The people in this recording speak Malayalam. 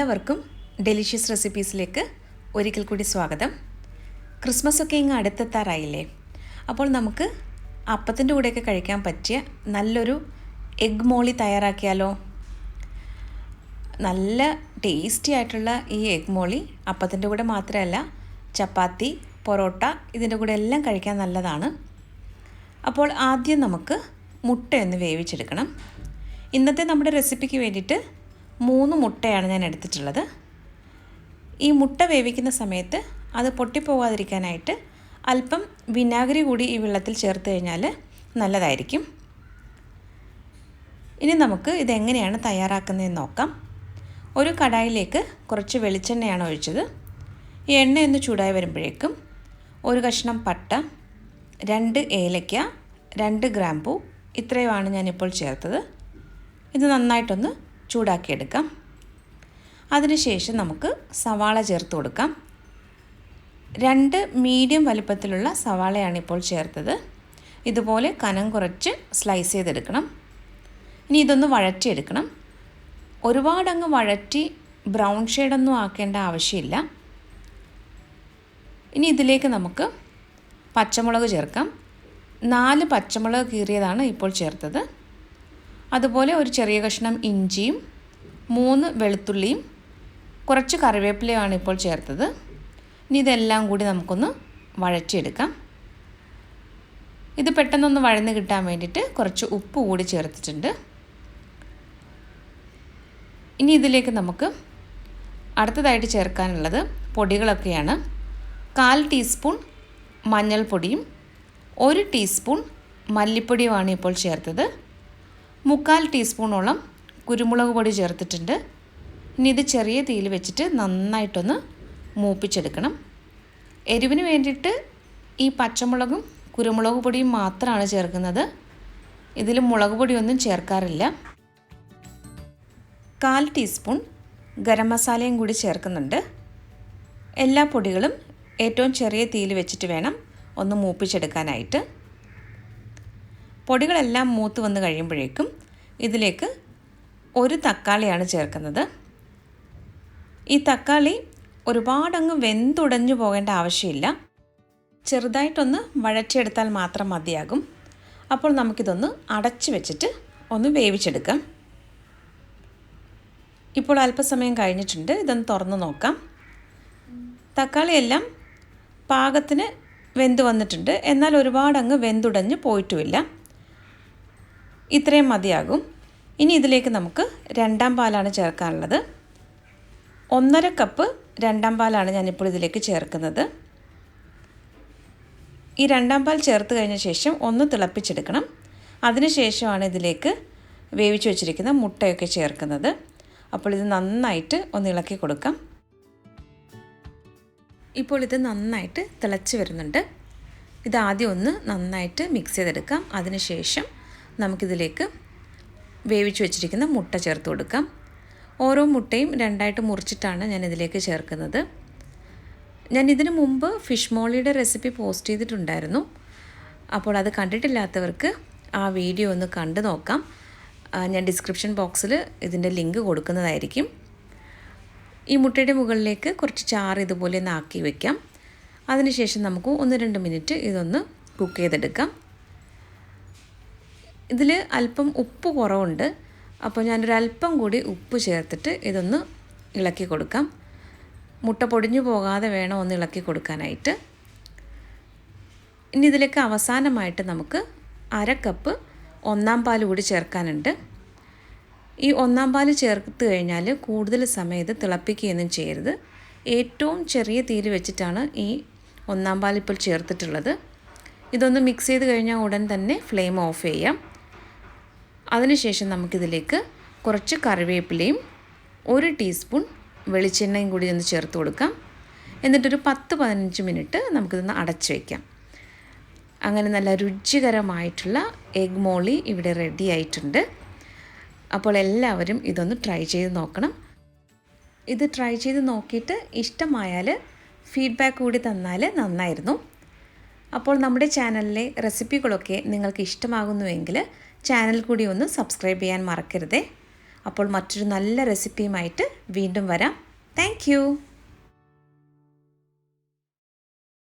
എല്ലാവർക്കും ഡെലിഷ്യസ് റെസിപ്പീസിലേക്ക് ഒരിക്കൽ കൂടി സ്വാഗതം. ക്രിസ്മസ് ഒക്കെ ഇങ്ങ് അടുത്തെത്താറായില്ലേ? അപ്പോൾ നമുക്ക് അപ്പത്തിൻ്റെ കൂടെയൊക്കെ കഴിക്കാൻ പറ്റിയ നല്ലൊരു എഗ് മോളി തയ്യാറാക്കിയാലോ? നല്ല ടേസ്റ്റി ആയിട്ടുള്ള ഈ എഗ് മോളി അപ്പത്തിൻ്റെ കൂടെ മാത്രമല്ല, ചപ്പാത്തി, പൊറോട്ട ഇതിൻ്റെ കൂടെ എല്ലാം കഴിക്കാൻ നല്ലതാണ്. അപ്പോൾ ആദ്യം നമുക്ക് മുട്ടയൊന്ന് വേവിച്ചെടുക്കണം. ഇന്നത്തെ നമ്മുടെ റെസിപ്പിക്ക് വേണ്ടിയിട്ട് 3 മുട്ടയാണ് ഞാൻ എടുത്തിട്ടുള്ളത്. ഈ മുട്ട വേവിക്കുന്ന സമയത്ത് അത് പൊട്ടിപ്പോകാതിരിക്കാനായിട്ട് അല്പം വിനാഗിരി കൂടി ഈ വെള്ളത്തിൽ ചേർത്ത് കഴിഞ്ഞാൽ നല്ലതായിരിക്കും. ഇനി നമുക്ക് ഇതെങ്ങനെയാണ് തയ്യാറാക്കുന്നതെന്ന് നോക്കാം. ഒരു കടായിലേക്ക് കുറച്ച് വെളിച്ചെണ്ണയാണ് ഒഴിച്ചത്. ഈ എണ്ണയൊന്ന് ചൂടായി വരുമ്പോഴേക്കും ഒരു കഷ്ണം പട്ട, 2 ഏലയ്ക്ക, 2 ഗ്രാമ്പൂ ഇത്രയുമാണ് ഞാനിപ്പോൾ ചേർത്തത്. ഇത് നന്നായിട്ടൊന്ന് ചൂടാക്കിയെടുക്കാം. അതിനുശേഷം നമുക്ക് സവാള ചേർത്ത് കൊടുക്കാം. 2 മീഡിയം വലുപ്പത്തിലുള്ള സവാളയാണ് ഇപ്പോൾ ചേർത്തത്. ഇതുപോലെ കനം കുറച്ച് സ്ലൈസ് ചെയ്തെടുക്കണം. ഇനി ഇതൊന്ന് വഴറ്റിയെടുക്കണം. ഒരുപാടങ്ങ് വഴറ്റി ബ്രൗൺ ഷെയ്ഡൊന്നും ആക്കേണ്ട ആവശ്യമില്ല. ഇനി ഇതിലേക്ക് നമുക്ക് പച്ചമുളക് ചേർക്കാം. 4 പച്ചമുളക് കീറിയതാണ് ഇപ്പോൾ ചേർത്തത്. അതുപോലെ ഒരു ചെറിയ കഷ്ണം ഇഞ്ചിയും 3 വെളുത്തുള്ളിയും കുറച്ച് കറിവേപ്പിലയുമാണ് ഇപ്പോൾ ചേർത്തത്. ഇനി ഇതെല്ലാം കൂടി നമുക്കൊന്ന് വഴറ്റിയെടുക്കാം. ഇത് പെട്ടെന്നൊന്ന് വഴന്ന് കിട്ടാൻ വേണ്ടിയിട്ട് കുറച്ച് ഉപ്പ് കൂടി ചേർത്തിട്ടുണ്ട്. ഇനി ഇതിലേക്ക് നമുക്ക് അടുത്തതായിട്ട് ചേർക്കാനുള്ളത് പൊടികളൊക്കെയാണ്. 1/4 ടീസ്പൂൺ മഞ്ഞൾപ്പൊടിയും 1 ടീസ്പൂൺ മല്ലിപ്പൊടിയുമാണ് ഇപ്പോൾ ചേർത്തത്. 3/4 ടീസ്പൂണോളം കുരുമുളക് പൊടി ചേർത്തിട്ടുണ്ട്. ഇനി ഇത് ചെറിയ തീയിൽ വെച്ചിട്ട് നന്നായിട്ടൊന്ന് മൂപ്പിച്ചെടുക്കണം. എരിവിന് വേണ്ടിയിട്ട് ഈ പച്ചമുളകും കുരുമുളക് പൊടിയും മാത്രമാണ് ചേർക്കുന്നത്. ഇതിൽ മുളക് പൊടിയൊന്നും ചേർക്കാറില്ല. 1/4 ടീസ്പൂൺ ഗരം മസാലയും കൂടി ചേർക്കുന്നുണ്ട്. എല്ലാ പൊടികളും ഏറ്റവും ചെറിയ തീയിൽ വെച്ചിട്ട് വേണം ഒന്ന് മൂപ്പിച്ചെടുക്കാനായിട്ട്. പൊടികളെല്ലാം മൂത്ത് വന്ന് കഴിയുമ്പോഴേക്കും ഇതിലേക്ക് 1 തക്കാളിയാണ് ചേർക്കുന്നത്. ഈ തക്കാളി ഒരുപാടങ്ങ് വെന്തുടഞ്ഞു പോകേണ്ട ആവശ്യമില്ല. ചെറുതായിട്ടൊന്ന് വഴറ്റിയെടുത്താൽ മാത്രം മതിയാകും. അപ്പോൾ നമുക്കിതൊന്ന് അടച്ചു വെച്ചിട്ട് ഒന്ന് വേവിച്ചെടുക്കാം. ഇപ്പോൾ അല്പസമയം കഴിഞ്ഞിട്ടുണ്ട്. ഇതൊന്ന് തുറന്ന് നോക്കാം. തക്കാളിയെല്ലാം പാകത്തിന് വെന്ത് വന്നിട്ടുണ്ട്. എന്നാൽ ഒരുപാടങ്ങ് വെന്തുടഞ്ഞ് പോയിട്ടുമില്ല. ഇത്രയും മതിയാകും. ഇനി ഇതിലേക്ക് നമുക്ക് 2ാം പാലാണ് ചേർക്കാനുള്ളത്. 1/2 കപ്പ് 2ാം പാലാണ് ഞാനിപ്പോൾ ഇതിലേക്ക് ചേർക്കുന്നത്. ഈ 2ാം പാൽ ചേർത്ത് കഴിഞ്ഞ ശേഷം ഒന്ന് തിളപ്പിച്ചെടുക്കണം. അതിനുശേഷമാണ് ഇതിലേക്ക് വേവിച്ച് വെച്ചിരിക്കുന്ന മുട്ടയൊക്കെ ചേർക്കുന്നത്. അപ്പോൾ ഇത് നന്നായിട്ട് ഒന്ന് ഇളക്കി കൊടുക്കാം. ഇപ്പോൾ ഇത് നന്നായിട്ട് തിളച്ച് വരുന്നുണ്ട്. ഇതാദ്യം ഒന്ന് നന്നായിട്ട് മിക്സ് ചെയ്തെടുക്കാം. അതിനുശേഷം നമുക്കിതിലേക്ക് വേവിച്ച് വെച്ചിരിക്കുന്ന മുട്ട ചേർത്ത് കൊടുക്കാം. ഓരോ മുട്ടയും 2ആയിട്ട് മുറിച്ചിട്ടാണ് ഞാൻ ഇതിലേക്ക് ചേർക്കുന്നത്. ഞാൻ ഇതിനു മുമ്പ് ഫിഷ് മോളിയുടെ റെസിപ്പി പോസ്റ്റ് ചെയ്തിട്ടുണ്ടായിരുന്നു. അപ്പോൾ അത് കണ്ടിട്ടില്ലാത്തവർക്ക് ആ വീഡിയോ ഒന്ന് കണ്ടു നോക്കാം. ഞാൻ ഡിസ്ക്രിപ്ഷൻ ബോക്സിൽ ഇതിൻ്റെ ലിങ്ക് കൊടുക്കുന്നതായിരിക്കും. ഈ മുട്ടയുടെ മുകളിലേക്ക് കുറച്ച് ചാറ് ഇതുപോലെ ഒന്ന് ആക്കി വയ്ക്കാം. അതിനുശേഷം നമുക്ക് 1-2 മിനിറ്റ് ഇതൊന്ന് കുക്ക് ചെയ്തെടുക്കാം. ഇതിൽ അല്പം ഉപ്പ് കുറവുണ്ട്. അപ്പോൾ ഞാനൊരല്പം കൂടി ഉപ്പ് ചേർത്തിട്ട് ഇതൊന്ന് ഇളക്കി കൊടുക്കാം. മുട്ട പൊടിഞ്ഞു പോകാതെ വേണം ഒന്ന് ഇളക്കി കൊടുക്കാനായിട്ട്. ഇനി ഇതിലേക്ക് അവസാനമായിട്ട് നമുക്ക് 1/2 കപ്പ് 1ാം പാൽ കൂടി ചേർക്കാനുണ്ട്. ഈ 1ാം പാൽ ചേർത്ത് കഴിഞ്ഞാൽ കൂടുതൽ സമയം ഇത് തിളപ്പിക്കുകയൊന്നും ചെയ്യരുത്. ഏറ്റവും ചെറിയ തീയിൽ വെച്ചിട്ടാണ് ഈ 1ാം പാൽ ഇപ്പോൾ ചേർത്തിട്ടുള്ളത്. ഇതൊന്ന് മിക്സ് ചെയ്ത് കഴിഞ്ഞാൽ ഉടൻ തന്നെ ഫ്ലെയിം ഓഫ് ചെയ്യാം. അതിനുശേഷം നമുക്കിതിലേക്ക് കുറച്ച് കറിവേപ്പിലയും 1 ടീസ്പൂൺ വെളിച്ചെണ്ണയും കൂടി ഒന്ന് ചേർത്ത് കൊടുക്കാം. എന്നിട്ടൊരു 10-15 മിനിറ്റ് നമുക്കിതൊന്ന് അടച്ചു വയ്ക്കാം. അങ്ങനെ നല്ല രുചികരമായിട്ടുള്ള എഗ് മോളി ഇവിടെ റെഡി ആയിട്ടുണ്ട്. അപ്പോൾ എല്ലാവരും ഇതൊന്ന് ട്രൈ ചെയ്ത് നോക്കണം. ഇത് ട്രൈ ചെയ്ത് നോക്കിയിട്ട് ഇഷ്ടമായാൽ ഫീഡ്ബാക്ക് കൂടി തന്നാൽ നന്നായിരുന്നു. അപ്പോൾ നമ്മുടെ ചാനലിലെ റെസിപ്പികളൊക്കെ നിങ്ങൾക്ക് ഇഷ്ടമാകുന്നുവെങ്കിൽ ചാനൽ കൂടി ഒന്ന് സബ്സ്ക്രൈബ് ചെയ്യാൻ മറക്കരുതേ. അപ്പോൾ മറ്റൊരു നല്ല റെസിപ്പിയുമായിട്ട് വീണ്ടും വരാം. താങ്ക്